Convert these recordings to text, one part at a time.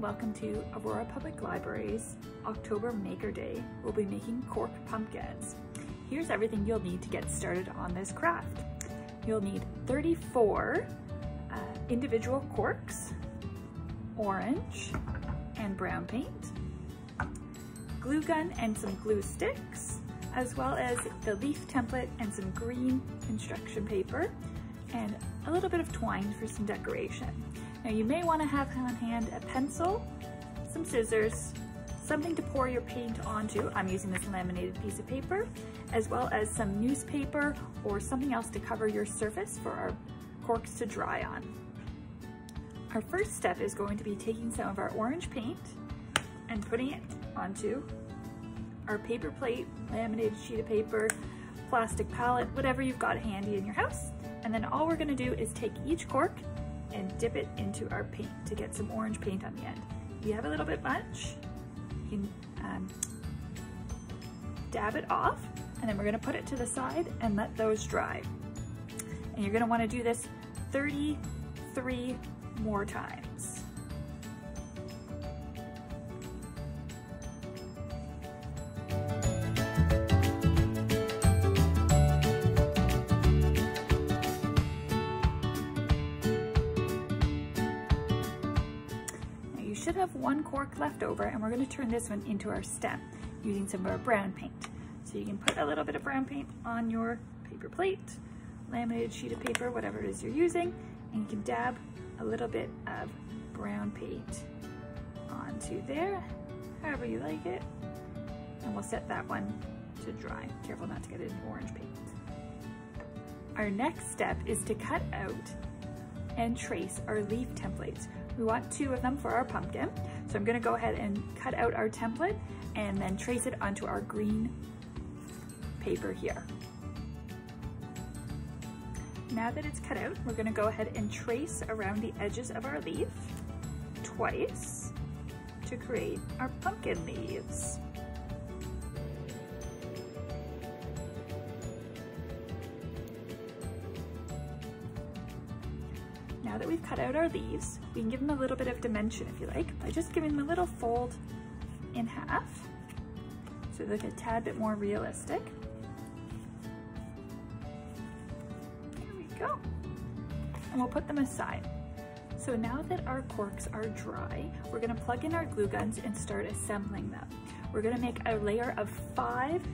and welcome to Aurora Public Library's October Maker Day. We'll be making cork pumpkins. Here's everything you'll need to get started on this craft. You'll need 34 individual corks, orange and brown paint, glue gun and some glue sticks, as well as the leaf template and some green construction paper, and a little bit of twine for some decoration. Now you may want to have on hand a pencil, some scissors, something to pour your paint onto. I'm using this laminated piece of paper, as well as some newspaper or something else to cover your surface for our corks to dry on. Our first step is going to be taking some of our orange paint and putting it onto our paper plate, laminated sheet of paper, plastic palette, whatever you've got handy in your house. And then all we're gonna do is take each cork and dip it into our paint to get some orange paint on the end. If you have a little bit much, you can dab it off, and then we're gonna put it to the side and let those dry. And you're gonna wanna do this 33 more times. You should have one cork left over, and we're going to turn this one into our stem using some of our brown paint. So you can put a little bit of brown paint on your paper plate, laminated sheet of paper, whatever it is you're using, and you can dab a little bit of brown paint onto there, however you like it, and we'll set that one to dry. Careful not to get any orange paint. Our next step is to cut out and trace our leaf templates. We want 2 of them for our pumpkin. So I'm gonna go ahead and cut out our template and then trace it onto our green paper here. Now that it's cut out, we're gonna go ahead and trace around the edges of our leaf twice to create our pumpkin leaves. Now that we've cut out our leaves, we can give them a little bit of dimension if you like, by just giving them a little fold in half, so they look a tad bit more realistic. There we go. And we'll put them aside. So now that our corks are dry, we're gonna plug in our glue guns and start assembling them. We're gonna make a layer of 5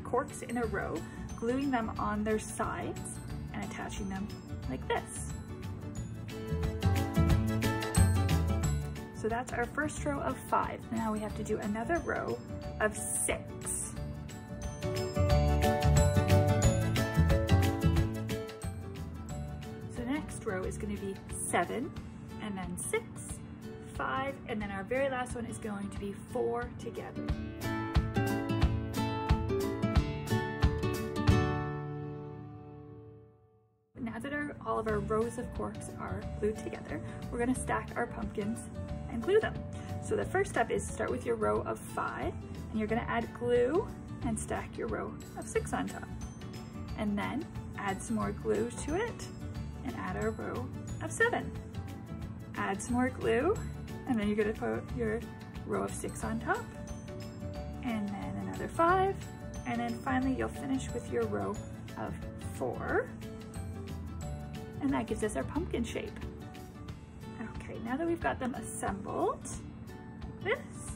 corks in a row, gluing them on their sides and attaching them like this. So that's our first row of 5. Now we have to do another row of 6. So the next row is going to be 7, and then 6, 5, and then our very last one is going to be 4 together. Now that all of our rows of corks are glued together, we're going to stack our pumpkins and glue them. So the first step is to start with your row of 5, and you're going to add glue and stack your row of 6 on top. And then add some more glue to it and add our row of 7. Add some more glue, and then you're going to put your row of 6 on top, and then another 5, and then finally you'll finish with your row of 4, and that gives us our pumpkin shape. Okay, now that we've got them assembled like this,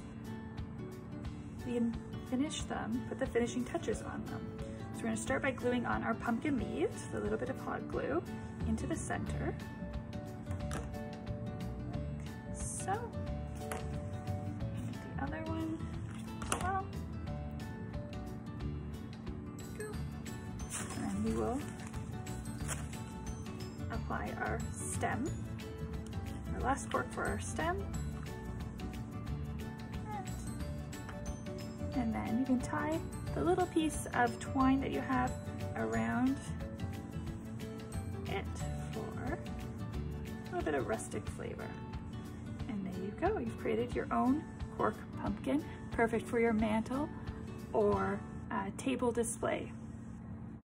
we can finish them, put the finishing touches on them. So we're going to start by gluing on our pumpkin leaves, a little bit of hot glue into the center. Like so. The other one as well. Go. And then we will apply our stem. Our last cork for our stem, and then you can tie the little piece of twine that you have around it for a little bit of rustic flavor. And there you go, you've created your own cork pumpkin, perfect for your mantle or table display.